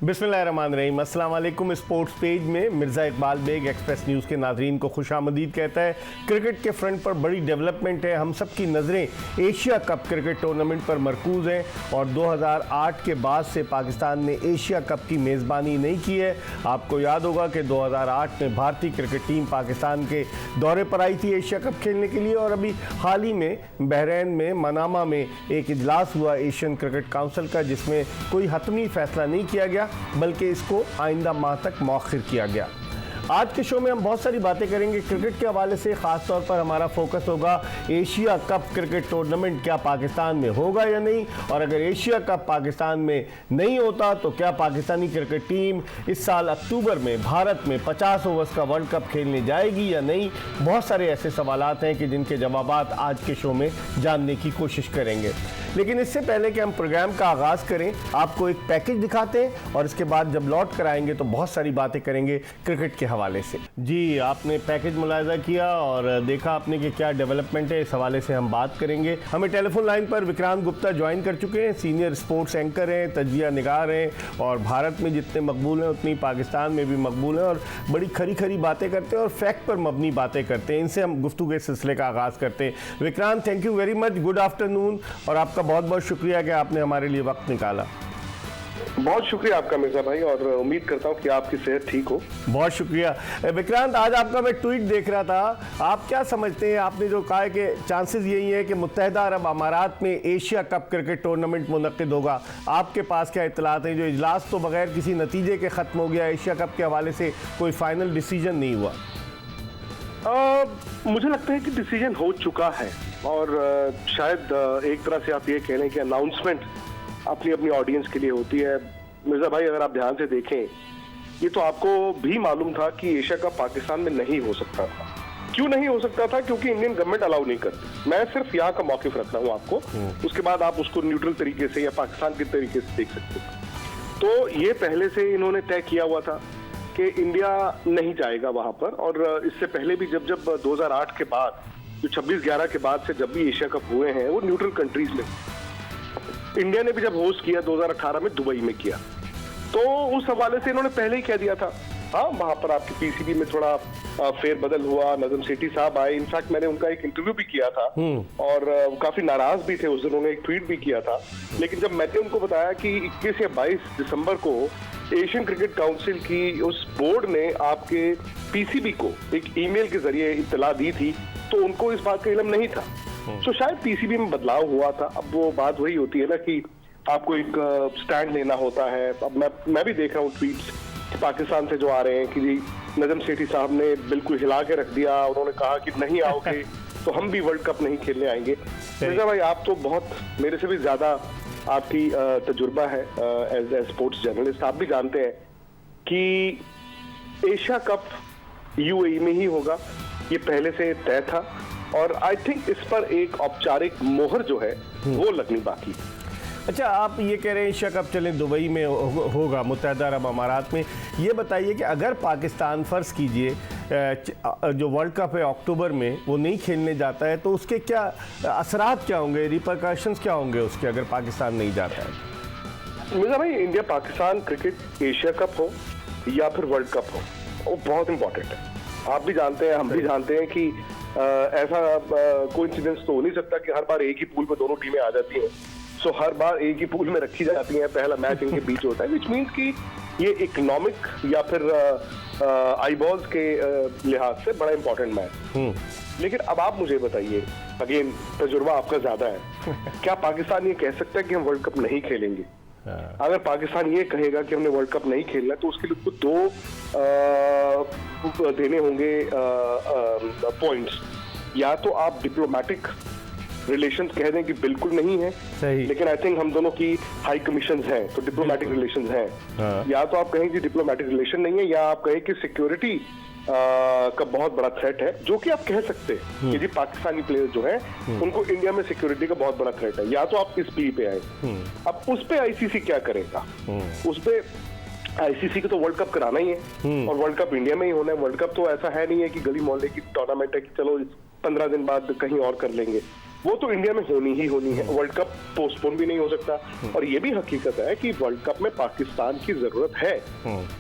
बिस्मिल्लाहिर्रहमानिर्रहीम। अस्सलाम वालेकुम। स्पोर्ट्स पेज में मिर्ज़ा इकबाल बेग एक्सप्रेस न्यूज़ के नाज़रीन को खुशामदीद कहता है। क्रिकेट के फ्रंट पर बड़ी डेवलपमेंट है। हम सब की नज़रें एशिया कप क्रिकेट टूर्नामेंट पर मरकूज़ हैं और 2008 के बाद से पाकिस्तान ने एशिया कप की मेज़बानी नहीं की है। आपको याद होगा कि 2008 में भारतीय क्रिकेट टीम पाकिस्तान के दौरे पर आई थी एशिया कप खेलने के लिए और अभी हाल ही में बहरीन में मनामा में एक इजलास हुआ एशियन क्रिकेट काउंसिल का, जिसमें कोई हतमी फैसला नहीं किया गया बल्कि इसको आइंदा माह तक मौखिर किया गया। आज के शो में हम बहुत सारी बातें करेंगे क्रिकेट के हवाले से। ख़ास तौर पर हमारा फोकस होगा एशिया कप क्रिकेट टूर्नामेंट क्या पाकिस्तान में होगा या नहीं, और अगर एशिया कप पाकिस्तान में नहीं होता तो क्या पाकिस्तानी क्रिकेट टीम इस साल अक्टूबर में भारत में 50 ओवर्स का वर्ल्ड कप खेलने जाएगी या नहीं। बहुत सारे ऐसे सवालात हैं कि जिनके जवाबात आज के शो में जानने की कोशिश करेंगे। लेकिन इससे पहले कि हम प्रोग्राम का आगाज़ करें, आपको एक पैकेज दिखाते हैं और इसके बाद जब लौट कर आएंगे तो बहुत सारी बातें करेंगे क्रिकेट के हवाले से। जी, आपने पैकेज मुलाहिजा किया और देखा आपने कि क्या डेवलपमेंट है, इस हवाले से हम बात करेंगे। हमें टेलीफोन लाइन पर विक्रांत गुप्ता ज्वाइन कर चुके हैं। सीनियर स्पोर्ट्स एंकर हैं, तजिया निगार हैं और भारत में जितने मकबूल हैं उतनी पाकिस्तान में भी मकबूल हैं और बड़ी खरी खरी बातें करते हैं और फैक्ट पर मबनी बातें करते हैं। इनसे हम गुफ्तगू के सिलसिले का आगाज़ करते हैं। Vikrant, thank you very much, good afternoon, और आपका बहुत बहुत शुक्रिया कि आपने हमारे लिए वक्त निकाला। बहुत शुक्रिया आपका मिर्जा भाई, और उम्मीद करता हूं कि आपकी सेहत ठीक हो। बहुत शुक्रिया विक्रांत। आज आपका मैं ट्वीट देख रहा था, आप क्या समझते हैं, आपने जो कहा है कि चांसेस यही है कि मुत्तहिदा अरब अमारात में एशिया कप क्रिकेट टूर्नामेंट मुनक्किद होगा, आपके पास क्या इत्तलात हैं? जो इजलास तो बगैर किसी नतीजे के ख़त्म हो गया, एशिया कप के हवाले से कोई फाइनल डिसीजन नहीं हुआ। मुझे लगता है कि डिसीजन हो चुका है और शायद एक तरह से आप ये कह लें कि अनाउंसमेंट अपनी अपनी ऑडियंस के लिए होती है। मिर्जा भाई, अगर आप ध्यान से देखें, ये तो आपको भी मालूम था कि एशिया कप पाकिस्तान में नहीं हो सकता था। क्यों नहीं हो सकता था? क्योंकि इंडियन गवर्नमेंट अलाउ नहीं करती। मैं सिर्फ यहाँ का मौकिफ रख रहा हूँ आपको, उसके बाद आप उसको न्यूट्रल तरीके से या पाकिस्तान के तरीके से देख सकते हैं। तो ये पहले से इन्होंने तय किया हुआ था कि इंडिया नहीं जाएगा वहां पर, और इससे पहले भी जब 2008 के बाद, जो 26/11 के बाद से जब भी एशिया कप हुए हैं वो न्यूट्रल कंट्रीज में, इंडिया ने भी जब होस्ट किया 2018 में दुबई में किया, तो उस हवाले से इन्होंने पहले ही कह दिया था। हाँ, वहां पर आपकी पीसीबी में थोड़ा फेरबदल हुआ, नजम सेठी साहब आए, इनफैक्ट मैंने उनका एक इंटरव्यू भी किया था और काफी नाराज भी थे उस दिन, उन्होंने एक ट्वीट भी किया था। लेकिन जब मैंने उनको बताया कि 21 या 22 दिसंबर को एशियन क्रिकेट काउंसिल की उस बोर्ड ने आपके पीसीबी को एक ईमेल के जरिए इत्तला दी थी, तो उनको इस बात का इल्म नहीं था। तो शायद पीसीबी में बदलाव हुआ था। अब वो बात वही होती है ना कि आपको एक स्टैंड लेना होता है। अब मैं भी देख रहा हूँ ट्वीट्स पाकिस्तान से जो आ रहे हैं कि जी नजम सेठी साहब ने बिल्कुल हिला के रख दिया, उन्होंने कहा कि नहीं आओगे तो हम भी वर्ल्ड कप नहीं खेलने आएंगे। मिर्जा भाई, आप तो बहुत मेरे से भी ज्यादा आपकी तजुर्बा है एज ए स्पोर्ट्स जर्नलिस्ट। आप भी जानते हैं कि एशिया कप यूएई में ही होगा, ये पहले से तय था और आई थिंक इस पर एक औपचारिक मोहर जो है वो लगनी बाकी है। अच्छा, आप ये कह रहे हैं एशिया कप चलें दुबई में होगा, मुत्तहिदा अरब अमारात में। ये बताइए कि अगर पाकिस्तान फ़र्ज़ कीजिए जो वर्ल्ड कप है अक्टूबर में वो नहीं खेलने जाता है, तो उसके क्या असरात क्या होंगे, रिपरकशंस क्या होंगे उसके, अगर पाकिस्तान नहीं जाता है? मिर्जा भाई, India Pakistan cricket Asia cup हो या फिर वर्ल्ड कप हो, वो बहुत इंपॉर्टेंट है। आप भी जानते हैं, हम भी जानते हैं कि ऐसा कोइंसिडेंस तो हो नहीं सकता कि हर बार एक ही पूल में दोनों टीमें आ जाती हैं। सो हर बार एक ही पूल में रखी जाती हैं, पहला मैच इनके बीच होता है, विच मीन्स कि ये इकोनॉमिक या फिर आईबॉल्स के लिहाज से बड़ा इंपॉर्टेंट मैच। लेकिन अब आप मुझे बताइए, अगेन तजुर्बा आपका ज्यादा है, क्या पाकिस्तान ये कह सकता है कि हम वर्ल्ड कप नहीं खेलेंगे? अगर पाकिस्तान ये कहेगा कि हमने वर्ल्ड कप नहीं खेलना, तो उसके लिए कुछ दो देने होंगे पॉइंट्स। या तो आप डिप्लोमेटिक रिलेशंस कह दें कि बिल्कुल नहीं है, सही, लेकिन आई थिंक हम दोनों की हाई कमीशंस हैं तो डिप्लोमेटिक रिलेशंस हैं। या तो आप कहें कि डिप्लोमेटिक रिलेशन नहीं है, या आप कहें कि सिक्योरिटी का बहुत बड़ा थ्रेट है, जो कि आप कह सकते हैं कि जी पाकिस्तानी प्लेयर जो है उनको इंडिया में सिक्योरिटी का बहुत बड़ा थ्रेट है। या तो आप इस प्ली पे आए। अब उस पे आईसीसी क्या करेगा? उस पे आईसीसी को तो वर्ल्ड कप कराना ही है और वर्ल्ड कप इंडिया में ही होना है। वर्ल्ड कप तो ऐसा है नहीं है कि गली मोहल्ले की टूर्नामेंट है कि चलो 15 दिन बाद कहीं और कर लेंगे। वो तो इंडिया में होनी ही होनी है। वर्ल्ड कप पोस्टपोन भी नहीं हो सकता, और ये भी हकीकत है कि वर्ल्ड कप में पाकिस्तान की जरूरत है।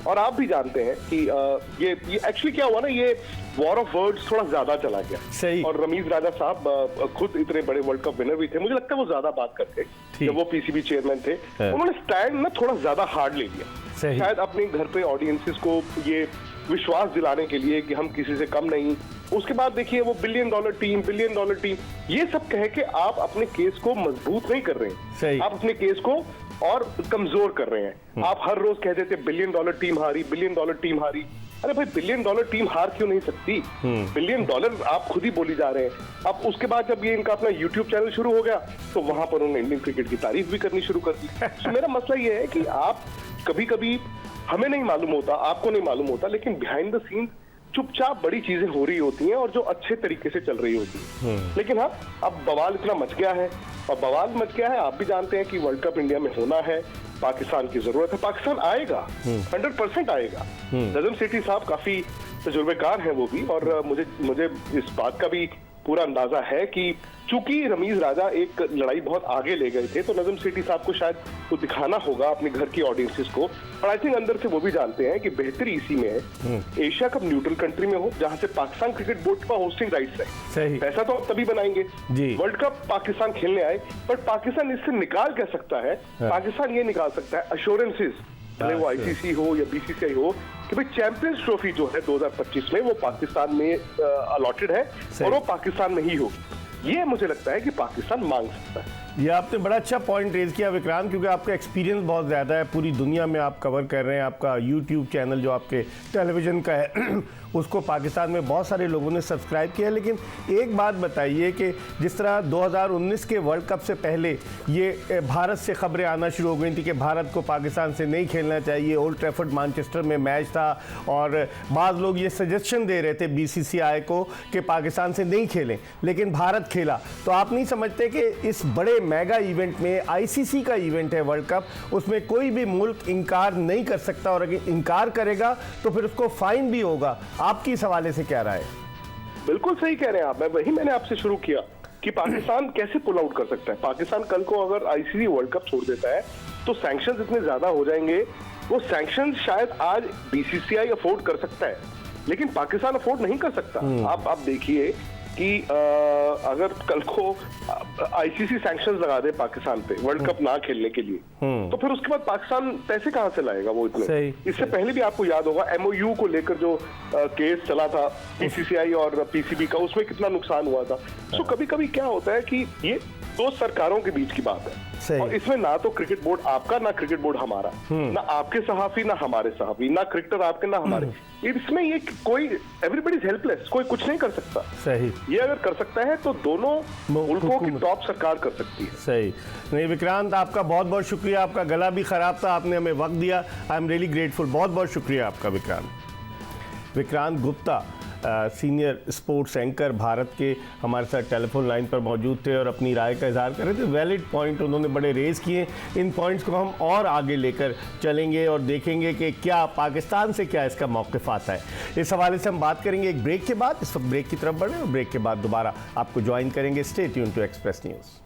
और आप भी जानते हैं कि ये एक्चुअली क्या हुआ ना, ये वॉर ऑफ वर्ड्स थोड़ा ज्यादा चला गया। सही। और रमीज राजा साहब खुद इतने बड़े वर्ल्ड कप विनर भी थे, मुझे लगता है वो ज्यादा बात करते जब वो पीसीबी चेयरमैन थे। उन्होंने स्टैंड ना थोड़ा ज्यादा हार्ड ले लिया, शायद अपने घर पे ऑडियंसेस को ये विश्वास दिलाने के लिए कि हम किसी से कम नहीं। उसके बाद देखिए वो बिलियन डॉलर टीम, ये सब कह के आप अपने केस को मजबूत नहीं कर रहे हैं, आप अपने केस को और कमजोर कर रहे हैं। आप हर रोज कह देते बिलियन डॉलर टीम हारी। अरे भाई, बिलियन डॉलर टीम हार क्यों नहीं सकती? बिलियन डॉलर आप खुद ही बोली जा रहे हैं। अब उसके बाद जब ये इनका अपना यूट्यूब चैनल शुरू हो गया तो वहां पर उन्होंने इंडियन क्रिकेट की तारीफ भी करनी शुरू कर दी। तो मेरा मसला ये है कि आप कभी हमें नहीं मालूम होता, आपको नहीं मालूम होता, लेकिन बिहाइंड द सीन चुपचाप बड़ी चीजें हो रही होती हैं और जो अच्छे तरीके से चल रही होती है। लेकिन हाँ, अब बवाल इतना मच गया है, और बवाल मच गया है, आप भी जानते हैं कि वर्ल्ड कप इंडिया में होना है, पाकिस्तान की जरूरत है, पाकिस्तान आएगा, 100% आएगा। नजम सेठी साहब काफी तजुर्बेकार हैं वो भी, और मुझे इस बात का भी पूरा अंदाजा है कि चूंकि रमीज राजा एक लड़ाई बहुत आगे ले गए थे, तो नजम सेठी साहब को शायद वो दिखाना होगा अपने घर की ऑडियंसेस को। और आई थिंक अंदर से वो भी जानते हैं कि बेहतरी इसी में है, एशिया कप न्यूट्रल कंट्री में हो, जहां से पाकिस्तान क्रिकेट बोर्ड का होस्टिंग राइट्स है। सही। पैसा तो तभी बनाएंगे, वर्ल्ड कप पाकिस्तान खेलने आए, बट पाकिस्तान इससे निकाल क्या सकता है? पाकिस्तान ये निकाल सकता है अश्योरेंसेस, चाहे वो आईसीसी हो या बीसीसीआई हो, कि भाई चैंपियंस ट्रॉफी जो है 2025 में वो पाकिस्तान में अलॉटेड है, और वो पाकिस्तान में ही हो। ये मुझे लगता है कि पाकिस्तान मांग सकता है। ये आपने बड़ा अच्छा पॉइंट रेज किया विक्रांत, क्योंकि आपका एक्सपीरियंस बहुत ज़्यादा है, पूरी दुनिया में आप कवर कर रहे हैं। आपका यूट्यूब चैनल जो आपके टेलीविज़न का है उसको पाकिस्तान में बहुत सारे लोगों ने सब्सक्राइब किया। लेकिन एक बात बताइए कि जिस तरह 2019 के वर्ल्ड कप से पहले ये भारत से खबरें आना शुरू हो गई थी कि भारत को पाकिस्तान से नहीं खेलना चाहिए, ओल्ड ट्रैफर्ड मैनचेस्टर में मैच था, और बाज़ लोग ये सजेशन दे रहे थे बीसीसीआई को कि पाकिस्तान से नहीं खेलें, लेकिन भारत खेला। तो आप नहीं समझते कि इस बड़े मेगा इवेंट में, आईसीसी का इवेंट है वर्ल्ड कप, उसमें कोई भी मुल्क इनकार नहीं कर सकता, और अगर इनकार करेगा तो फिर उसको फाइन भी होगा? आपकी इस हवाले से क्या राय है? बिल्कुल सही कह रहे हैं आप। मैंने आपसे शुरू किया कि पाकिस्तान कैसे पुल आउट कर सकता है। पाकिस्तान कल को अगर आईसीसी वर्ल्ड कप छोड़ देता है तो सैंक्शंस इतने ज्यादा हो जाएंगे, वो सैंक्शंस शायद आज बीसीसीआई अफोर्ड कर सकता है, लेकिन पाकिस्तान अफोर्ड नहीं कर सकता। आप देखिए कि अगर कल को आईसीसी सैंक्शंस लगा दे पाकिस्तान पे वर्ल्ड कप ना खेलने के लिए, तो फिर उसके बाद पाकिस्तान पैसे कहां से लाएगा वो इतने? इससे पहले भी आपको याद होगा एमओयू को लेकर जो केस चला था बीसीसीआई और पीसीबी का, उसमें कितना नुकसान हुआ था। तो कभी कभी क्या होता है कि ये दो सरकारों के बीच की बात है, और इसमें ना तो क्रिकेट बोर्ड आपका, ना क्रिकेट बोर्ड हमारा, ना आपके सहाफी ना हमारे सहाफी, ना क्रिकेटर आपके ना हमारे। इसमें ये कोई एवरीबडी इज हेल्पलेस, कोई कुछ नहीं कर सकता। सही। ये अगर कर सकता है तो दोनों मुल्कों की टॉप सरकार कर सकती है। सही। नहीं विक्रांत, आपका बहुत बहुत शुक्रिया। आपका गला भी खराब था, आपने हमें वक्त दिया, आई एम रियली ग्रेटफुल। बहुत बहुत शुक्रिया आपका Vikrant Gupta, senior sports anchor Bharat के, हमारे साथ टेलीफोन लाइन पर मौजूद थे और अपनी राय का इजहार कर रहे थे। वैलिड पॉइंट उन्होंने बड़े रेज किए। इन पॉइंट्स को हम और आगे लेकर चलेंगे और देखेंगे कि क्या पाकिस्तान से क्या इसका मौक़िफ़ आता है। इस हवाले से हम बात करेंगे एक ब्रेक के बाद। इस वक्त ब्रेक की तरफ बढ़े और ब्रेक के बाद दोबारा आपको ज्वाइन करेंगे। Stay tune to Express News.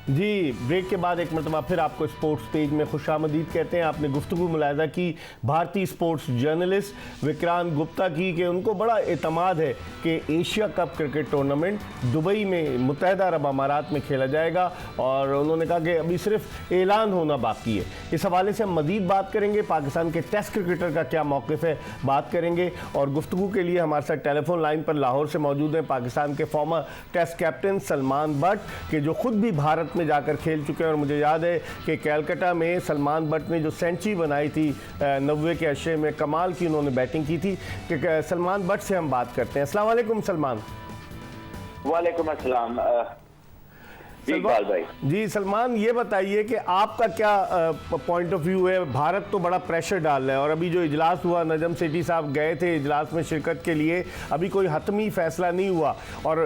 जी, ब्रेक के बाद एक मरतबा फिर आपको स्पोर्ट्स पेज में खुशामदीद कहते हैं। आपने गुफ्तगू मुलाहिज़ा की भारतीय स्पोर्ट्स जर्नलिस्ट विक्रांत गुप्ता की कि उनको बड़ा एतमाद है कि Asia cup cricket tournament Dubai में मुत्तहिदा अरब अमारात में खेला जाएगा, और उन्होंने कहा कि अभी सिर्फ ऐलान होना बाकी है। इस हवाले से हम मज़ीद बात करेंगे। पाकिस्तान के टेस्ट क्रिकेटर का क्या मौक़िफ़ है, बात करेंगे। और गुफ्तगू के लिए हमारे साथ टेलीफोन लाइन पर लाहौर से मौजूद हैं पाकिस्तान के former test captain Salman Butt, के जो खुद भी भारत में जाकर खेल चुके हैं। और मुझे याद है कि कैलकाटा में सलमान बट ने जो सेंचुरी बनाई थी 90 के अशरे में, कमाल की उन्होंने बैटिंग की थी। कि सलमान बट से हम बात करते हैं। अस्सलाम वालेकुम सलमान। वालेकुम अस्सलाम। इकबाल भाई जी सलमान, ये बताइए कि आपका क्या पॉइंट ऑफ व्यू है। भारत तो बड़ा प्रेशर डाल रहा है और अभी जो इजलास हुआ, नजम सेठी साहब गए थे इजलास में शिरकत के लिए, अभी कोई हतमी फैसला नहीं हुआ और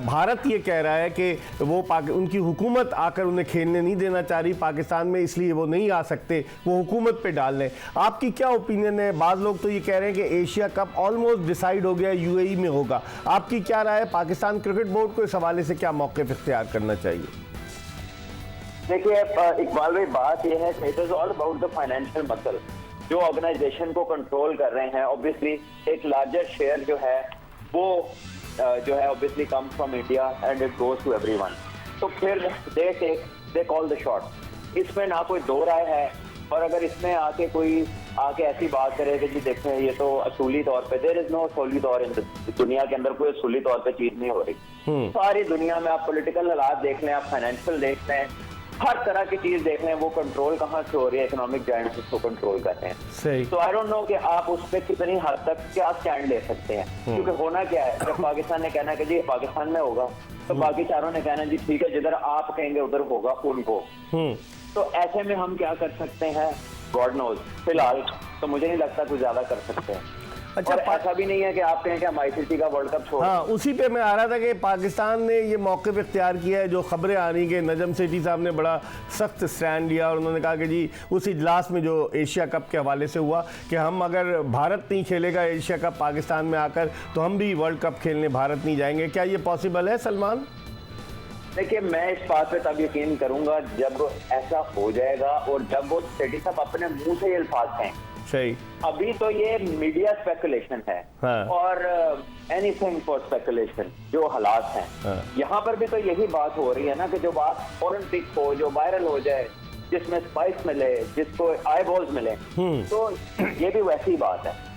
भारत ये कह रहा है कि वो उनकी हुकूमत आकर उन्हें खेलने नहीं देना चाह रही पाकिस्तान में, इसलिए वो नहीं आ सकते, वो हुकूमत पे डाल लें। आपकी क्या ओपिनियन है? बाज़ लोग तो ये कह रहे हैं कि एशिया कप ऑलमोस्ट डिसाइड हो गया, यूएई में होगा। आपकी क्या राय है? पाकिस्तान क्रिकेट बोर्ड को इस हवाले से क्या मौक़िफ़ इख्तियार करना चाहिए? देखिए इकबाल भाई, बात यह है कि it is all about the financial muscle जो ऑर्गेनाइजेशन को कंट्रोल कर रहे हैं। ऑब्वियसली एक लार्जर शेयर जो है वो जो है obviously come from India and it goes to everyone. तो फिर दे कॉल द शॉट। इसमें ना कोई दो राय है। और अगर इसमें कोई आके ऐसी बात करे कि जी देखें ये तो असूली तौर पे, देयर इज नो असूली तौर इन दुनिया के अंदर कोई असूली तौर पे चीज नहीं हो रही। सारी दुनिया में आप पॉलिटिकल हालात देख लें, आप फाइनेंशियल देख लें, हर तरह की चीज देख लें, वो कंट्रोल कहाँ से हो रही है? इकोनॉमिक जायंट्स उसको कंट्रोल करते हैं। सही। तो आई डोंट नो कि आप उस पर कितनी हद तक क्या स्टैंड ले सकते हैं, क्योंकि होना क्या है, जब पाकिस्तान ने कहना कि जी पाकिस्तान में होगा तो बाकी चारों ने कहना जी ठीक है, जिधर आप कहेंगे उधर होगा उनको। तो ऐसे में हम क्या कर सकते हैं? God knows. फिलहाल तो मुझे नहीं लगता कुछ ज्यादा कर सकते हैं। अच्छा, ऐसा भी नहीं है कि आप कहें कि हम आईसीसी का वर्ल्ड कप छोड़। हाँ, उसी पे मैं आ रहा था कि पाकिस्तान ने ये मौक़िफ़ इख्तियार किया है। जो खबरें आ रही कि नजम सेठी साहब ने बड़ा सख्त स्टैंड लिया और उन्होंने कहा कि जी उस इजलास में जो एशिया कप के हवाले से हुआ कि हम अगर भारत नहीं खेलेगा एशिया कप पाकिस्तान में आकर तो हम भी वर्ल्ड कप खेलने भारत नहीं जाएंगे। क्या ये पॉसिबल है सलमान? देखिए, मैं इस बात पे तब यकीन करूंगा जब ऐसा हो जाएगा और जब वो सेठी साहब अपने मुंह से ये अल्फाज कहें। सही। अभी तो ये मीडिया स्पेकुलेशन है। हाँ। और एनीथिंग फॉर स्पेकुलेशन जो हालात हैं। हाँ। यहाँ पर भी तो यही बात हो रही है ना कि जो बात फौरन पिक हो, जो वायरल हो जाए, जिसमें स्पाइस मिले, जिसको आई बॉल्स मिले, तो ये भी वैसी बात है।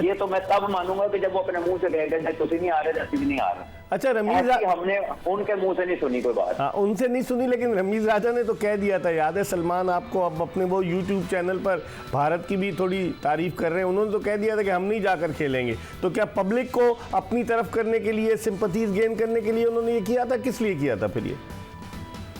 ये तो मैं तब मानूंगा कि जब वो अपने मुंह से कहेगा तुझे नहीं आ रहे, भी नहीं आ रहे। अच्छा, रमीज हमने उनके मुंह से नहीं सुनी कोई बात। हाँ, उनसे नहीं सुनी, लेकिन रमीज राजा ने तो कह दिया था, याद है सलमान आपको? अब अपने वो यूट्यूब चैनल पर भारत की भी थोड़ी तारीफ कर रहे हैं। उन्होंने तो कह दिया था कि हम नहीं जाकर खेलेंगे। तो क्या पब्लिक को अपनी तरफ करने के लिए, सिंपैथीज गेन करने के लिए उन्होंने ये किया था? किस लिए किया था फिर ये?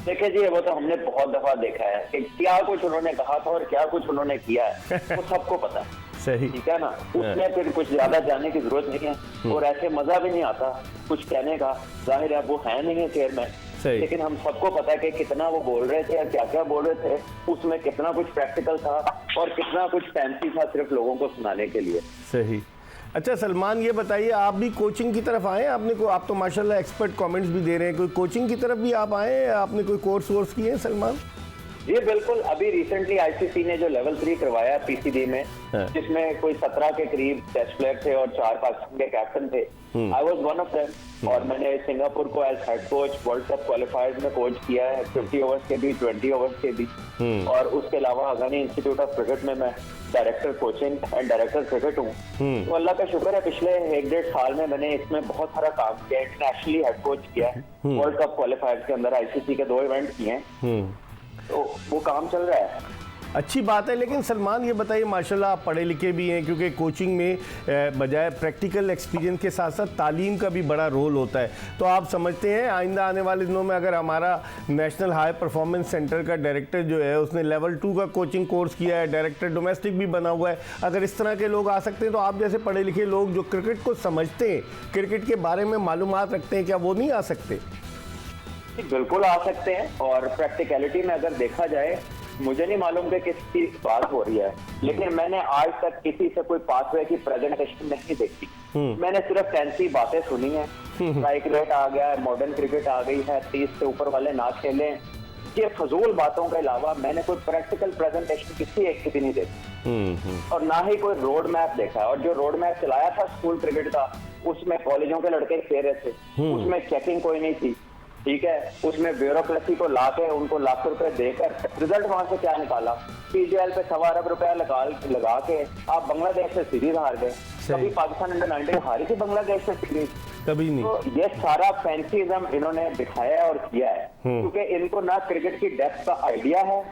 देखिए जी, वो तो हमने बहुत दफा देखा है कि क्या कुछ उन्होंने कहा था और क्या कुछ उन्होंने किया है, वो सबको पता है। सही। ठीक है ना? उसमें फिर कुछ ज्यादा जानने की जरूरत नहीं है और ऐसे मजा भी नहीं आता कुछ कहने का। जाहिर है वो है नहीं है चेयरमैन, लेकिन हम सबको पता है कि कितना वो बोल रहे थे और क्या क्या बोल रहे थे, उसमें कितना कुछ प्रैक्टिकल था और कितना कुछ फैंसी था सिर्फ लोगों को सुनाने के लिए। सही। अच्छा सलमान, ये बताइए, आप भी कोचिंग की तरफ आए? आप तो माशाल्लाह एक्सपर्ट कमेंट्स भी दे रहे हैं। कोई कोचिंग की तरफ भी आप आए? आपने कोई कोर्स वोर्स किए हैं सलमान? जी बिल्कुल। अभी रिसेंटली आईसीसी ने जो लेवल 3 करवाया पीसीबी में, जिसमें कोई 17 के करीब टेस्ट प्लेयर थे और 4 पाकिस्तान के कैप्टन थे। I was one of them. और मैंने सिंगापुर को as head coach world cup qualifiers में कोच किया है, 50 ओवर्स के भी, 20 ओवर्स के भी। और उसके अलावा अगानी इंस्टीट्यूट ऑफ क्रिकेट में मैं director coaching and director cricket हूँ। तो अल्लाह का शुक्र है पिछले 1-1.5 साल में मैंने इसमें बहुत सारा काम किया। इंटरनेशनली हेड कोच किया है, वर्ल्ड कप क्वालिफायर्स के अंदर आईसीसी के 2 इवेंट किए हैं। तो वो काम चल रहा है। अच्छी बात है। लेकिन सलमान ये बताइए, माशाल्लाह आप पढ़े लिखे भी हैं, क्योंकि कोचिंग में बजाय प्रैक्टिकल एक्सपीरियंस के साथ साथ तालीम का भी बड़ा रोल होता है। तो आप समझते हैं आइंदा आने वाले दिनों में अगर हमारा नेशनल हाई परफॉर्मेंस सेंटर का डायरेक्टर जो है उसने लेवल 2 का कोचिंग कोर्स किया है, डायरेक्टर डोमेस्टिक भी बना हुआ है, अगर इस तरह के लोग आ सकते हैं तो आप जैसे पढ़े लिखे लोग जो क्रिकेट को समझते हैं, क्रिकेट के बारे में मालूमात रखते हैं, क्या वो नहीं आ सकते? बिल्कुल आ सकते हैं। और प्रैक्टिकलिटी में अगर देखा जाए, मुझे नहीं मालूम कि किसकी बात हो रही है, लेकिन मैंने आज तक किसी से कोई पाथवे की प्रेजेंटेशन नहीं देखी। मैंने सिर्फ फैंसी बातें सुनी है, स्ट्राइक रेट आ गया है, मॉडर्न क्रिकेट आ गई है, 30 से ऊपर वाले ना खेलें, ये फजूल बातों के अलावा मैंने कोई प्रैक्टिकल प्रेजेंटेशन किसी एक की भी नहीं देखी। और ना ही कोई रोड मैप देखा। और जो रोड मैप चलाया था स्कूल क्रिकेट का, उसमें कॉलेजों के लड़के खेल रहे थे, उसमें चेकिंग कोई नहीं थी। ठीक है, उसमें ब्यूरोक्रेसी को लाके उनको लाख रुपए देकर रिजल्ट वहां से क्या निकाला? पीजीएल पे 1.25 अरब रुपया लगा के आप बांग्लादेश से सीरीज हार गए। कभी पाकिस्तान अंडर 19 हारी थी बांग्लादेश से सीरीज? कभी नहीं। तो ये सारा फैंसीज़म इन्होंने दिखाया और किया है, क्योंकि इनको ना क्रिकेट की डेप्थ का आइडिया है।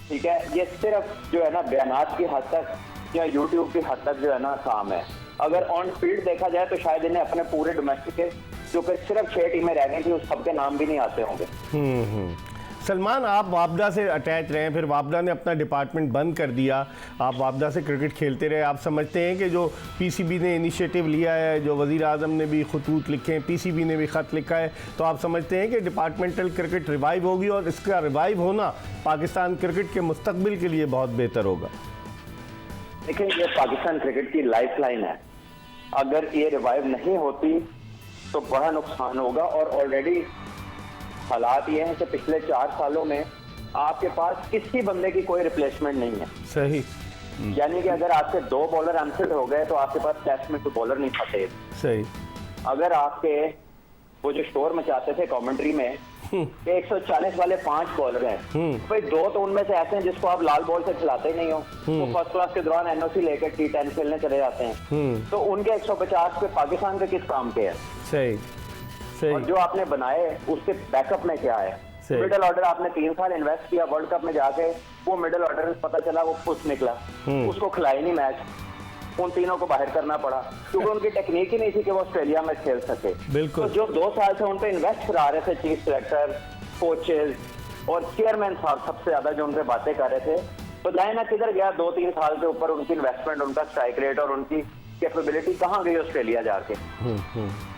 ठीक है, ये सिर्फ जो है ना बयानात की हद तक या यूट्यूब की हद तक जो है ना काम है। अगर ऑन फील्ड देखा जाए तो शायद इन्हें अपने पूरे डोमेस्टिक के जो कि सिर्फ 6 टीमें रह गई थी उस सबके नाम भी नहीं आते होंगे। सलमान, आप वापडा से अटैच रहे, फिर वापडा ने अपना डिपार्टमेंट बंद कर दिया, आप वापडा से क्रिकेट खेलते रहे। आप समझते हैं कि जो पीसीबी ने इनिशिएटिव लिया है, जो वज़ीर आज़म ने भी खतूत लिखे हैं, पीसीबी ने भी ख़त लिखा है, तो आप समझते हैं कि डिपार्टमेंटल क्रिकेट रिवाइव होगी और इसका रिवाइव होना पाकिस्तान क्रिकेट के मुस्तकबिल के लिए बहुत बेहतर होगा? देखिए, ये पाकिस्तान क्रिकेट की लाइफ लाइन है। अगर ये रिवाइव नहीं होती तो बड़ा नुकसान होगा। और ऑलरेडी हालात ये हैं कि पिछले 4 सालों में आपके पास किसी बंदे की कोई रिप्लेसमेंट नहीं है। सही। यानी कि अगर आपके 2 बॉलर अनफिट हो गए तो आपके पास टेस्ट में कोई बॉलर नहीं फंसे। सही। अगर आपके वो जो शोर मचाते थे कमेंट्री में कि 140 वाले 5 बॉलर हैं, भाई 2 तो उनमें से ऐसे हैं जिसको आप लाल बॉल से खिलाते ही नहीं हो, वो फर्स्ट क्लास के दौरान एनओसी लेकर T10 खेलने चले जाते हैं, तो उनके 150 पे पाकिस्तान के किस काम के हैं? सही। सही। और जो आपने बनाए उसके बैकअप में क्या है? मिडिल ऑर्डर आपने 3 साल इन्वेस्ट किया, वर्ल्ड कप में जाके वो मिडिल ऑर्डर में पता चला वो खुश निकला, उसको खिलाए नहीं मैच, उन तीनों को बाहर करना पड़ा क्योंकि उनकी टेक्निक ही नहीं थी कि वो ऑस्ट्रेलिया में खेल सके। बिल्कुल। तो जो 2 साल से उन पे इन्वेस्ट करा रहे थे चीफ सिलेक्टर, कोचेज और चेयरमैन साहब सबसे ज्यादा जो उनसे बातें कर रहे थे, तो जाए किधर गया 2-3 साल के ऊपर उनकी इन्वेस्टमेंट, उनका स्ट्राइक रेट और उनकी कैपेबिलिटी कहाँ गई ऑस्ट्रेलिया जाके?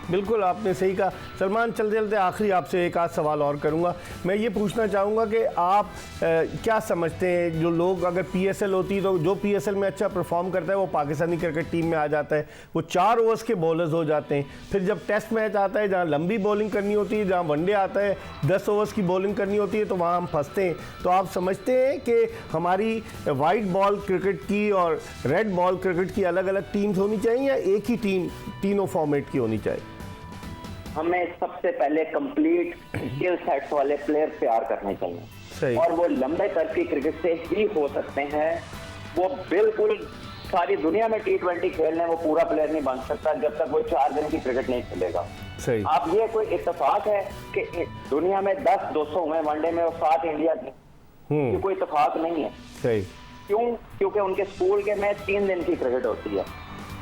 बिल्कुल आपने सही कहा। सलमान, चलते चलते आखिरी आपसे एक आध सवाल और करूंगा। मैं ये पूछना चाहूँगा कि आप क्या समझते हैं, जो लोग अगर पीएसएल होती तो जो पीएसएल में अच्छा परफॉर्म करता है वो पाकिस्तानी क्रिकेट टीम में आ जाता है, वो 4 ओवर्स के बॉलर्स हो जाते हैं। फिर जब टेस्ट मैच आता है जहाँ लंबी बॉलिंग करनी होती है, जहाँ वनडे आता है 10 ओवर्स की बॉलिंग करनी होती है, तो वहाँ हम फंसते हैं। तो आप समझते हैं कि हमारी वाइट बॉल क्रिकेट की और रेड बॉल क्रिकेट की अलग अलग टीम्स होनी चाहिए या एक ही टीम तीनों फॉर्मेट की होनी चाहिए? हमें सबसे पहले कंप्लीट स्किल सेट्स वाले प्लेयर तैयार करने चाहिए। सही। और वो लंबे कद की क्रिकेट से ही हो सकते हैं। वो बिल्कुल सारी दुनिया में T20 खेलने वो पूरा प्लेयर नहीं बन सकता जब तक वो 4 दिन की क्रिकेट नहीं खेलेगा। सही। आप ये कोई इत्तेफाक है कि दुनिया में 10-200 हुए वनडे में और 7 इंडिया के? ये कोई इत्तेफाक नहीं है। सही। क्यों? क्योंकि उनके स्कूल के में 3 दिन की क्रिकेट होती है।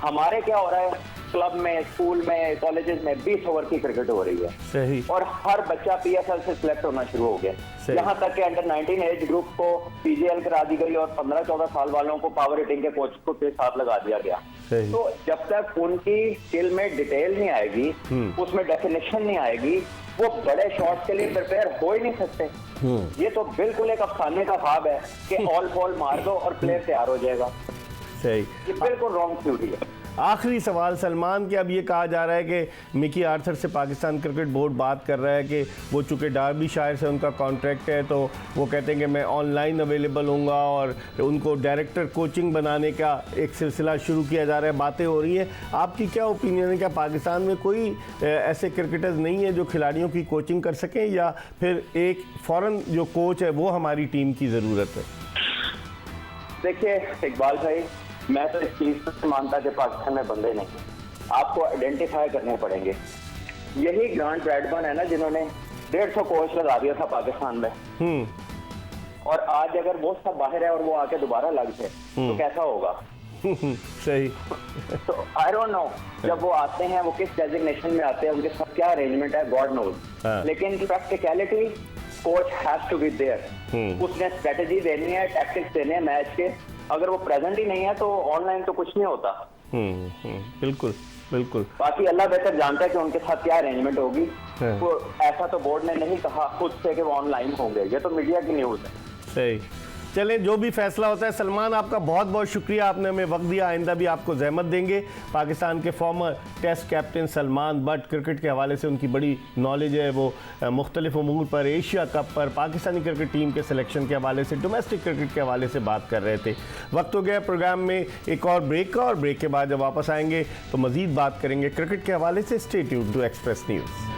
हमारे क्या हो रहा है, क्लब में, स्कूल में, कॉलेजेस में 20 ओवर की क्रिकेट हो रही है। सही। और हर बच्चा पीएसएल से सिलेक्ट होना शुरू हो गया। यहाँ तक कि अंडर 19 एज ग्रुप को पीजीएल करा दी गई और 15-14 साल वालों को पावर हिटिंग के कोच को के साथ लगा दिया गया। तो जब तक उनकी स्किल में डिटेल नहीं आएगी, उसमें डेफिनेशन नहीं आएगी, वो बड़े शॉट्स के लिए प्रिपेयर हो ही नहीं सकते। ये तो बिल्कुल एक अफसाने का ख्वाब है कि ऑल बॉल मार दो और प्लेयर तैयार हो जाएगा। सही। ये बिल्कुल रॉन्ग थ्योरी है। आखिरी सवाल सलमान, कि अब ये कहा जा रहा है कि मिकी आर्थर से पाकिस्तान क्रिकेट बोर्ड बात कर रहा है कि वो चूँकि डार्बी शायर से उनका कॉन्ट्रैक्ट है, तो वो कहते हैं कि मैं ऑनलाइन अवेलेबल हूँगा और उनको डायरेक्टर कोचिंग बनाने का एक सिलसिला शुरू किया जा रहा है, बातें हो रही हैं। आपकी क्या ओपिनियन है? क्या पाकिस्तान में कोई ऐसे क्रिकेटर्स नहीं है जो खिलाड़ियों की कोचिंग कर सकें, या फिर एक फ़ौरन जो कोच है वो हमारी टीम की ज़रूरत है? देखिए इकबाल भाई, मैं तो इस चीज से मानता कि पाकिस्तान में बंदे नहीं, आपको आइडेंटिफाई करने पड़ेंगे। यही ग्रांट ब्रैडबर्न है ना जिन्होंने 150 कोच लगा दिया था पाकिस्तान में, और आज अगर वो सब बाहर है और वो आके दोबारा लग जाए तो कैसा होगा? सही। तो आई डोंट नो, जब वो आते हैं वो किस डेजिग्नेशन में आते हैं, उनके साथ क्या अरेंजमेंट है, गॉड नोज। लेकिन practicality coach has to be there. उसने स्ट्रेटेजी देनी है, टैक्टिक्स देने हैं मैच के। अगर वो प्रेजेंट ही नहीं है तो ऑनलाइन तो कुछ नहीं होता। बिल्कुल बिल्कुल। बाकी अल्लाह बेहतर जानता है कि उनके साथ क्या अरेंजमेंट होगी। तो ऐसा तो बोर्ड ने नहीं कहा खुद से कि वो ऑनलाइन होंगे, ये तो मीडिया की न्यूज़ है। सही। चलें, जो भी फैसला होता है। सलमान, आपका बहुत बहुत शुक्रिया, आपने हमें वक्त दिया। आइंदा भी आपको जहमत देंगे। पाकिस्तान के former test captain Salman Butt, cricket के हवाले से उनकी बड़ी नॉलेज है, वो मुख्तलिफ उमूर पर, एशिया कप पर, पाकिस्तानी क्रिकेट टीम के सिलेक्शन के हवाले से, डोमेस्टिक क्रिकेट के हवाले से बात कर रहे थे। वक्त हो गया प्रोग्राम में एक और ब्रेक का, और ब्रेक के बाद जब वापस आएंगे तो मज़ीद बात करेंगे क्रिकेट के हवाले से। Stay tuned to Express News.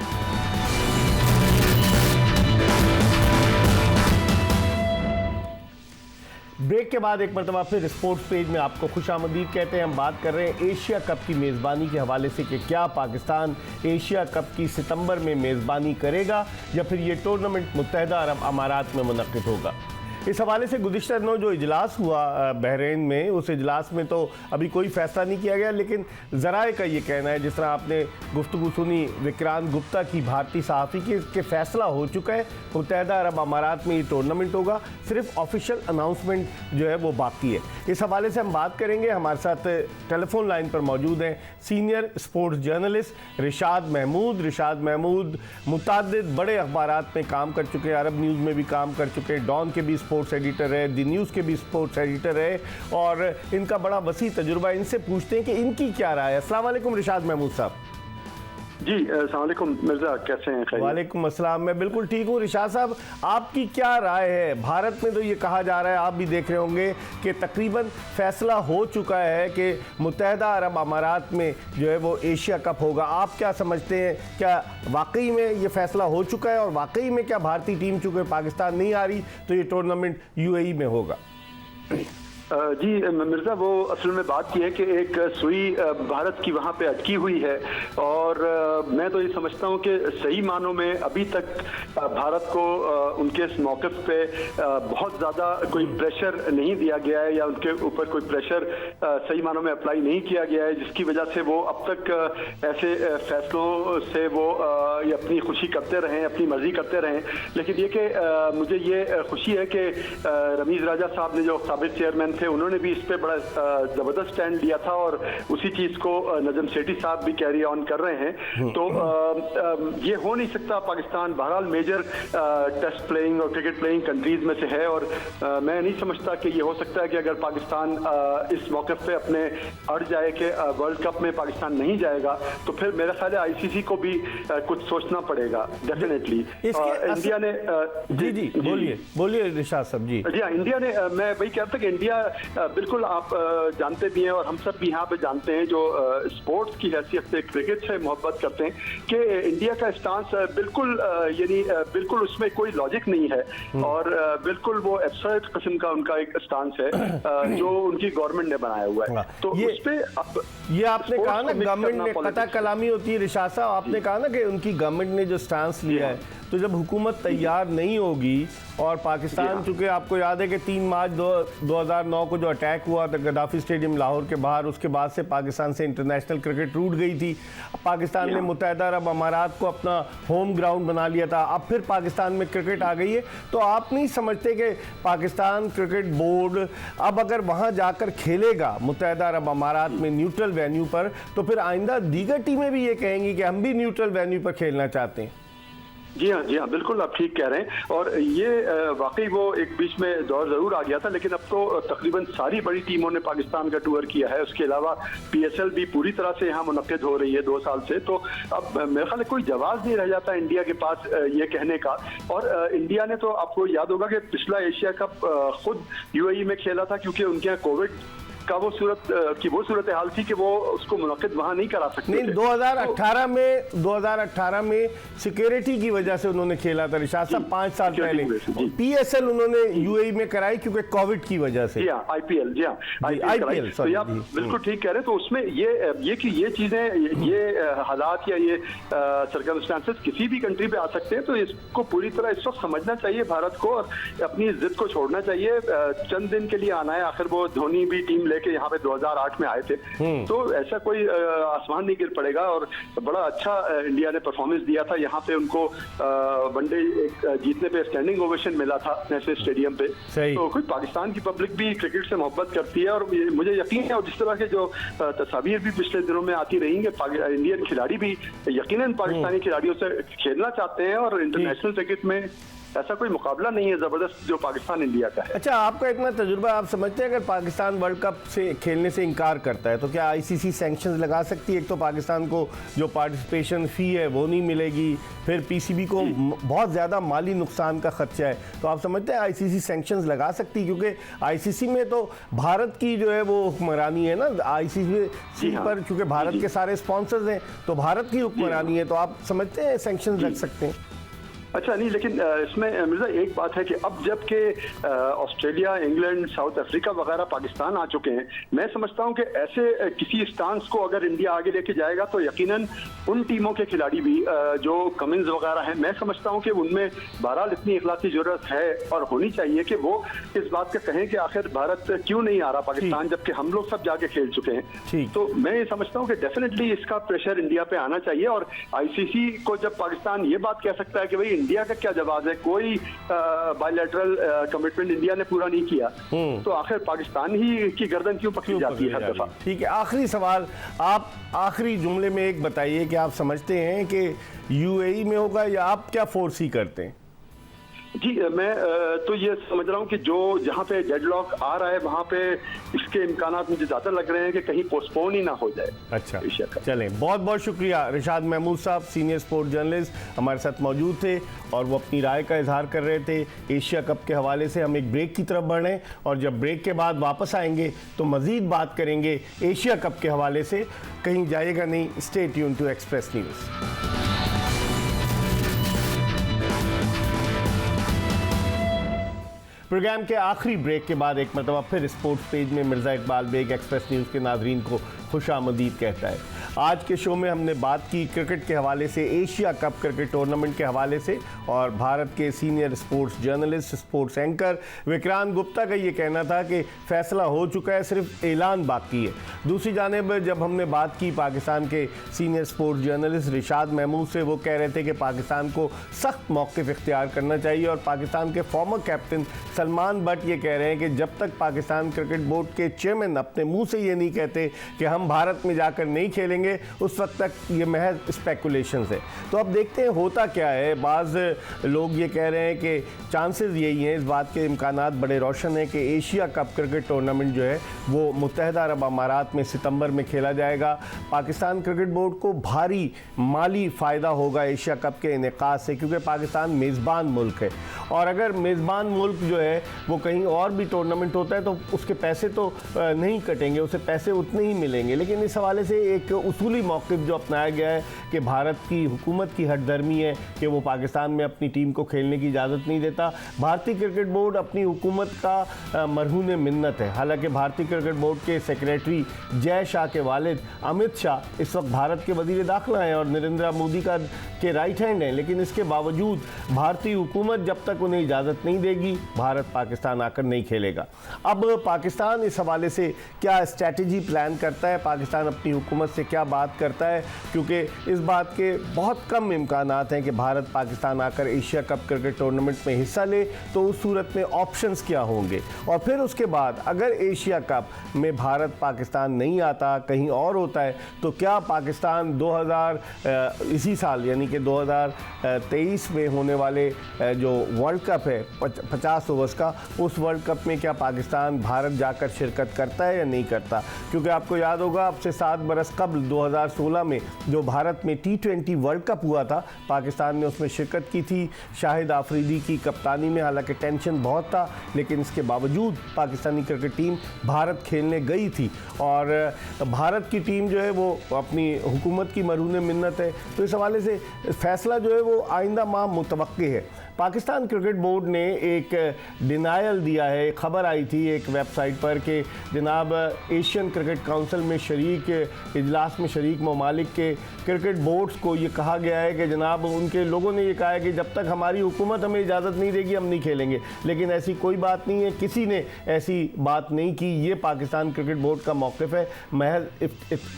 Break के बाद एक मरतबा फिर स्पोर्ट्स पेज में आपको खुशामदीद कहते हैं। हम बात कर रहे हैं एशिया कप की मेज़बानी के हवाले से कि क्या पाकिस्तान एशिया कप की सितंबर में मेज़बानी करेगा या फिर ये टूर्नामेंट मुत्तहदा अरब अमारात में मुनक़्क़िद होगा। इस हवाले से गुज़िश्ता दिनों जो इजलास हुआ बहरीन में, उस इजलास में तो अभी कोई फैसला नहीं किया गया, लेकिन ज़राए का ये कहना है, जिस तरह आपने गुफ्तगू सुनी विक्रांत गुप्ता की भारतीय सहाफ़ी के फैसला हो चुका है, मुत्तहदा अरब अमारात में ये टूर्नामेंट होगा, सिर्फ ऑफिशियल अनाउंसमेंट जो है वो बाकी है। इस हवाले से हम बात करेंगे। हमारे साथ टेलीफोन लाइन पर मौजूद हैं senior sports journalist Rishad Mahmood Mutadid बड़े अखबारात में काम कर चुके हैं, अरब न्यूज़ में भी काम कर चुके हैं, डॉन के भी स्पोर्ट्स एडिटर रहे, दी न्यूज़ के भी स्पोर्ट्स एडिटर रहे और इनका बड़ा वसी तजुर्बा। इनसे पूछते हैं कि इनकी क्या राय है। अस्सलाम वालेकुम रिशाद महमूद साहब। जी अस्सलाम वालेकुम मिर्जा, कैसे हैं? वालेकुम अस्सलाम, मैं बिल्कुल ठीक हूँ। रिशाद साहब, आपकी क्या राय है? भारत में तो ये कहा जा रहा है, आप भी देख रहे होंगे कि तकरीबन फैसला हो चुका है कि मुत्तहदा अरब अमारात में जो है वो एशिया कप होगा। आप क्या समझते हैं, क्या वाकई में ये फैसला हो चुका है और वाकई में क्या भारतीय टीम चूँकि पाकिस्तान नहीं आ रही तो ये टूर्नामेंट यूएई में होगा? जी मिर्ज़ा, वो असल में बात यह है कि एक सुई भारत की वहाँ पे अटकी हुई है और मैं तो ये समझता हूँ कि सही मानों में अभी तक भारत को उनके इस मौक़िफ़ पे बहुत ज़्यादा कोई प्रेशर नहीं दिया गया है या उनके ऊपर कोई प्रेशर सही मानों में अप्लाई नहीं किया गया है, जिसकी वजह से वो अब तक ऐसे फैसलों से वो ये अपनी खुशी करते रहें, अपनी मर्जी करते रहें। लेकिन ये कि मुझे ये खुशी है कि रमीज़ राजा साहब ने, जो साबिक़ चेयरमैन थे, उन्होंने भी इस पे बड़ा जबरदस्त स्टैंड लिया था और उसी चीज को नजम सेठी साहब भी कैरी ऑन कर रहे हैं। तो ये हो नहीं सकता। पाकिस्तान बहरहाल मेजर टेस्ट प्लेइंग और क्रिकेट प्लेइंग कंट्रीज में से है और मैं नहीं समझता कि ये हो सकता है कि अगर पाकिस्तान इस मौके पे अपने अड़ जाए कि वर्ल्ड कप में पाकिस्तान नहीं जाएगा तो फिर मेरा ख्याल है आईसीसी को भी कुछ सोचना पड़ेगा डेफिनेटली। इंडिया ने जी बोलिए रिशाद साहब। जी हाँ, इंडिया ने, मैं वही कहता कि इंडिया बिल्कुल आप जानते भी हैं और हम सब भी यहाँ पे जानते हैं जो स्पोर्ट्स की हैसियत से क्रिकेट से मोहब्बत करते हैं कि इंडिया का स्टांस बिल्कुल यानी बिल्कुल उसमें कोई लॉजिक नहीं है और बिल्कुल वो एब्सर्ड किस्म का उनका एक स्टांस है जो उनकी गवर्नमेंट ने बनाया हुआ है। तो उस पे ये आपने कहा ना गवर्नमेंट ने कता कलामी होती है। रिशाद साहब, आपने कहा ना कि उनकी गवर्नमेंट ने जो स्टांस लिया है, तो जब हुकूमत तैयार नहीं होगी और पाकिस्तान, चूँकि आपको याद है कि 3 मार्च 2009 को जो अटैक हुआ था गद्दाफी स्टेडियम लाहौर के बाहर, उसके बाद से पाकिस्तान से इंटरनेशनल क्रिकेट टूट गई थी। पाकिस्तान ने मुत्तहदा अरब अमारात को अपना होम ग्राउंड बना लिया था, अब फिर पाकिस्तान में क्रिकेट आ गई है। तो आप नहीं समझते कि पाकिस्तान क्रिकेट बोर्ड अब अगर वहाँ जाकर खेलेगा मुत्तहदा अरब अमारात में न्यूट्रल वेन्यू पर, तो फिर आइंदा दीगर टीमें भी ये कहेंगी कि हम भी न्यूट्रल वेन्यू पर खेलना चाहते हैं? जी हाँ, बिल्कुल आप ठीक कह रहे हैं और ये वाकई वो एक बीच में दौर ज़रूर आ गया था, लेकिन अब तो तकरीबन सारी बड़ी टीमों ने पाकिस्तान का टूर किया है। उसके अलावा पीएसएल भी पूरी तरह से यहाँ मुनक्किद हो रही है 2 साल से। तो अब मेरे ख्याल कोई जवाब नहीं रह जाता इंडिया के पास ये कहने का। और इंडिया ने तो आपको याद होगा कि पिछला एशिया कप खुद यूएई में खेला था, क्योंकि उनके यहाँ कोविड का वो सूरत हाल थी कि वो उसको मुनक्किद वहां नहीं करा सकते। नहीं, 2018 में सिक्योरिटी की वजह से उन्होंने खेला था रिशाद साहब, 5 साल पहले। पीएसएल उन्होंने यूएई में कराई क्योंकि कोविड की वजह से। जी हाँ, आईपीएल तो आप बिल्कुल ठीक कह रहे हैं। तो उसमें ये चीजें, ये हालात या ये सर्कमस्टांसेस किसी भी कंट्री पे आ सकते हैं, तो इसको पूरी तरह इस वक्त समझना चाहिए भारत को और अपनी जिद को छोड़ना चाहिए। चंद दिन के लिए आना है, आखिर वो धोनी भी टीम लेके यहाँ पे 2008 में आए थे, तो ऐसा कोई आसमान नहीं गिर पड़ेगा। और बड़ा अच्छा इंडिया ने परफॉर्मेंस दिया था यहाँ पे, उनको वनडे जीतने पे स्टैंडिंग ओवेशन मिला था नेशनल स्टेडियम पे। तो कोई पाकिस्तान की पब्लिक भी क्रिकेट से मोहब्बत करती है और मुझे यकीन है, और जिस तरह के जो तस्वीर भी पिछले दिनों में आती रही कि इंडियन खिलाड़ी भी यकीनन पाकिस्तानी खिलाड़ियों से खेलना चाहते हैं और इंटरनेशनल क्रिकेट में ऐसा कोई मुकाबला नहीं है जबरदस्त जो पाकिस्तान इंडिया का है। अच्छा, आपका इतना तजुर्बा, आप समझते हैं अगर पाकिस्तान वर्ल्ड कप से खेलने से इनकार करता है तो क्या आईसीसी सैंक्शंस लगा सकती है? एक तो पाकिस्तान को जो पार्टिसिपेशन फ़ी है वो नहीं मिलेगी, फिर पीसीबी को बहुत ज़्यादा माली नुकसान का खर्चा है, तो आप समझते हैं आईसीसी सैंक्शंस लगा सकती है? क्योंकि आईसीसी में तो भारत की जो है वो हुक्मरानी है ना, आईसीसी पर चूँकि भारत के सारे स्पॉन्सर्स हैं तो भारत की हुक्मरानी है, तो आप समझते हैं सैंक्शंस लग सकते हैं? अच्छा नहीं, लेकिन इसमें मिर्जा एक बात है कि अब जबकि ऑस्ट्रेलिया, इंग्लैंड, साउथ अफ्रीका वगैरह पाकिस्तान आ चुके हैं, मैं समझता हूं कि ऐसे किसी स्टांस को अगर इंडिया आगे लेके जाएगा तो यकीनन उन टीमों के खिलाड़ी भी जो कमिंस वगैरह हैं, मैं समझता हूं कि उनमें बहरहाल इतनी इखलासी जरूरत है और होनी चाहिए कि वो इस बात का कहें कि आखिर भारत क्यों नहीं आ रहा पाकिस्तान, जबकि हम लोग सब जाके खेल चुके हैं। तो मैं ये समझता हूं कि डेफिनेटली इसका प्रेशर इंडिया पे आना चाहिए। और आईसीसी को जब पाकिस्तान ये बात कह सकता है कि भाई इंडिया का क्या जवाब है, कोई बायलैटरल कमिटमेंट इंडिया ने पूरा नहीं किया, तो आखिर पाकिस्तान ही की गर्दन क्यों पकड़ी जाती है हर दफा। ठीक है, आखिरी सवाल, आप आखिरी जुमले में एक बताइए कि आप समझते हैं कि यूएई में होगा या आप क्या फोर्सी करते हैं? जी मैं तो ये समझ रहा हूँ कि जो जहाँ पे डेडलॉक आ रहा है वहाँ पे इसके इम्कानात मुझे ज़्यादा लग रहे हैं कि कहीं पोस्टपोन ही ना हो जाए। अच्छा, चलें, बहुत बहुत शुक्रिया। रिशाद महमूद साहब, सीनियर स्पोर्ट जर्नलिस्ट, हमारे साथ मौजूद थे और वो अपनी राय का इजहार कर रहे थे एशिया कप के हवाले से। हम एक ब्रेक की तरफ बढ़ें और जब ब्रेक के बाद वापस आएंगे तो मज़ीद बात करेंगे एशिया कप के हवाले से। कहीं जाइएगा नहीं, stay tune to Express News. Program के आखिरी ब्रेक के बाद एक मरतबा फिर स्पोर्ट्स पेज में मिर्ज़ा इकबाल बेग एक्सप्रेस न्यूज़ के नाज़रीन को खुशामदीद कहता है। आज के शो में हमने बात की क्रिकेट के हवाले से, एशिया कप क्रिकेट टूर्नामेंट के हवाले से, और भारत के senior sports journalist, sports anchor Vikrant Gupta का ये कहना था कि फ़ैसला हो चुका है, सिर्फ ऐलान बाकी है। दूसरी जानिब जब हमने बात की पाकिस्तान के senior sports journalist Rishad Mahmood से, वो कह रहे थे कि पाकिस्तान को सख्त मौक़िफ़ इख्तियार करना चाहिए। और पाकिस्तान के फॉर्मर कैप्टन सलमान बट ये कह रहे हैं कि जब तक पाकिस्तान क्रिकेट बोर्ड के चेयरमैन अपने मुँह से ये नहीं कहते कि हम भारत में जाकर नहीं खेलेंगे, उस वक्त तक ये महज स्पेकुलेशंस है। तो अब देखते हैं होता क्या है। बाज़ लोग ये कह रहे हैं कि चांसेस यही हैं, इस बात के इम्कानात बड़े रोशन हैं कि एशिया कप क्रिकेट टूर्नामेंट जो है वो मुत्तहदा अरब अमारात में सितंबर में खेला जाएगा। पाकिस्तान क्रिकेट बोर्ड को भारी माली फ़ायदा होगा एशिया कप के इनेकाद से, क्योंकि पाकिस्तान मेज़बान मुल्क है और अगर मेज़बान मुल्क जो है वो कहीं और भी टूर्नामेंट होता है तो उसके पैसे तो नहीं कटेंगे, उसे पैसे उतने ही मिलेंगे। लेकिन इस हवाले से एक उसूली मौक़िफ़ जो अपनाया गया है कि भारत की हुकूमत की हठधर्मी है कि वो पाकिस्तान में अपनी टीम को खेलने की इजाज़त नहीं देता। भारतीय क्रिकेट बोर्ड अपनी हुकूमत का मरहून मिन्नत है। हालांकि भारतीय क्रिकेट बोर्ड के सेक्रेटरी जय शाह के वालिद अमित शाह इस वक्त भारत के वज़ीर दाखिला हैं और नरेंद्र मोदी के राइट हैंड हैं, लेकिन इसके बावजूद भारतीय हुकूमत जब तक उन्हें इजाज़त नहीं देगी भारत पाकिस्तान आकर नहीं खेलेगा। अब पाकिस्तान इस हवाले से क्या स्ट्रैटेजी प्लान करता है, पाकिस्तान अपनी हुकूमत से क्या बात करता है, क्योंकि इस बात के बहुत कम इम्कानात हैं कि भारत पाकिस्तान आकर एशिया कप क्रिकेट टूर्नामेंट में हिस्सा ले, तो उस सूरत में ऑप्शंस क्या होंगे। और फिर उसके बाद अगर एशिया कप में भारत पाकिस्तान नहीं आता, कहीं और होता है, तो क्या पाकिस्तान इसी साल यानी कि 2023 में होने वाले जो वर्ल्ड कप है 50 ओवर्स का, उस वर्ल्ड कप में क्या पाकिस्तान भारत जाकर शिरकत करता है या नहीं करता। क्योंकि आपको याद होगा अब से 7 बरस कबल 2016 में जो भारत में T20 वर्ल्ड कप हुआ था, पाकिस्तान ने उसमें शिरकत की थी शाहिद आफरीदी की कप्तानी में। हालांकि टेंशन बहुत था, लेकिन इसके बावजूद पाकिस्तानी क्रिकेट टीम भारत खेलने गई थी और भारत की टीम जो है वो अपनी हुकूमत की मरहून मिन्नत है। तो इस हवाले से फैसला जो है वो आइंदा माह मुतवक्की है। पाकिस्तान क्रिकेट बोर्ड ने एक डिनायल दिया है, खबर आई थी एक वेबसाइट पर कि जनाब एशियन क्रिकेट काउंसिल में शरीक इजलास में शरीक ममालिक के क्रिकेट बोर्ड्स को ये कहा गया है कि जनाब उनके लोगों ने ये कहा है कि जब तक हमारी हुकूमत हमें इजाज़त नहीं देगी हम नहीं खेलेंगे। लेकिन ऐसी कोई बात नहीं है, किसी ने ऐसी बात नहीं की। ये पाकिस्तान क्रिकेट बोर्ड का मौक़िफ़ है, महज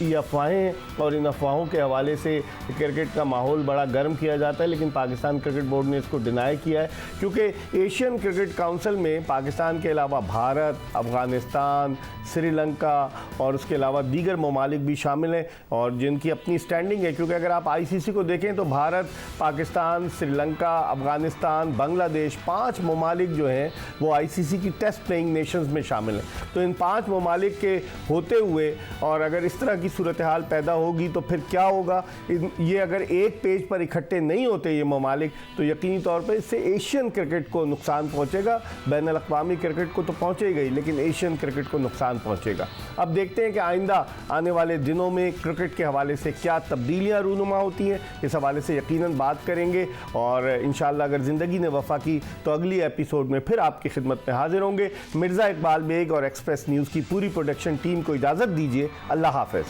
ये अफवाहें हैं और इन अफवाहों के हवाले से क्रिकेट का माहौल बड़ा गर्म किया जाता है। लेकिन पाकिस्तान क्रिकेट बोर्ड ने इसको डिनाई किया है, क्योंकि एशियन क्रिकेट काउंसिल में पाकिस्तान के अलावा भारत, अफगानिस्तान, श्रीलंका और उसके अलावा दीगर ममालिक भी शामिल हैं और जिनकी अपनी स्टैंडिंग है। क्योंकि अगर आप आईसीसी को देखें तो भारत, पाकिस्तान, श्रीलंका, अफगानिस्तान, बांग्लादेश, 5 ममालिक जो हैं वो आईसीसी की टेस्ट प्लेइंग नेशंस में शामिल हैं। तो इन 5 ममालिक के होते हुए और अगर इस तरह की सूरत हाल पैदा होगी तो फिर क्या होगा। ये अगर एक पेज पर इकट्ठे नहीं होते ये ममालिक तो यकीनी तौर पर इससे एशियन क्रिकेट को नुकसान पहुंचेगा। बैन अल-अक़वामी क्रिकेट को तो पहुंचेगा ही, लेकिन एशियन क्रिकेट को नुकसान पहुंचेगा। अब देखते हैं कि आइंदा आने वाले दिनों में क्रिकेट के हवाले से क्या तब्दीलियां रूनुमा होती हैं। इस हवाले से यकीनन बात करेंगे और इंशाअल्लाह अगर ज़िंदगी ने वफ़ा की तो अगली एपिसोड में फिर आपकी खिदमत में हाजिर होंगे। मिर्ज़ा इकबाल बेग और एक्सप्रेस न्यूज़ की पूरी प्रोडक्शन टीम को इजाज़त दीजिए। अल्लाह हाफ़िज़।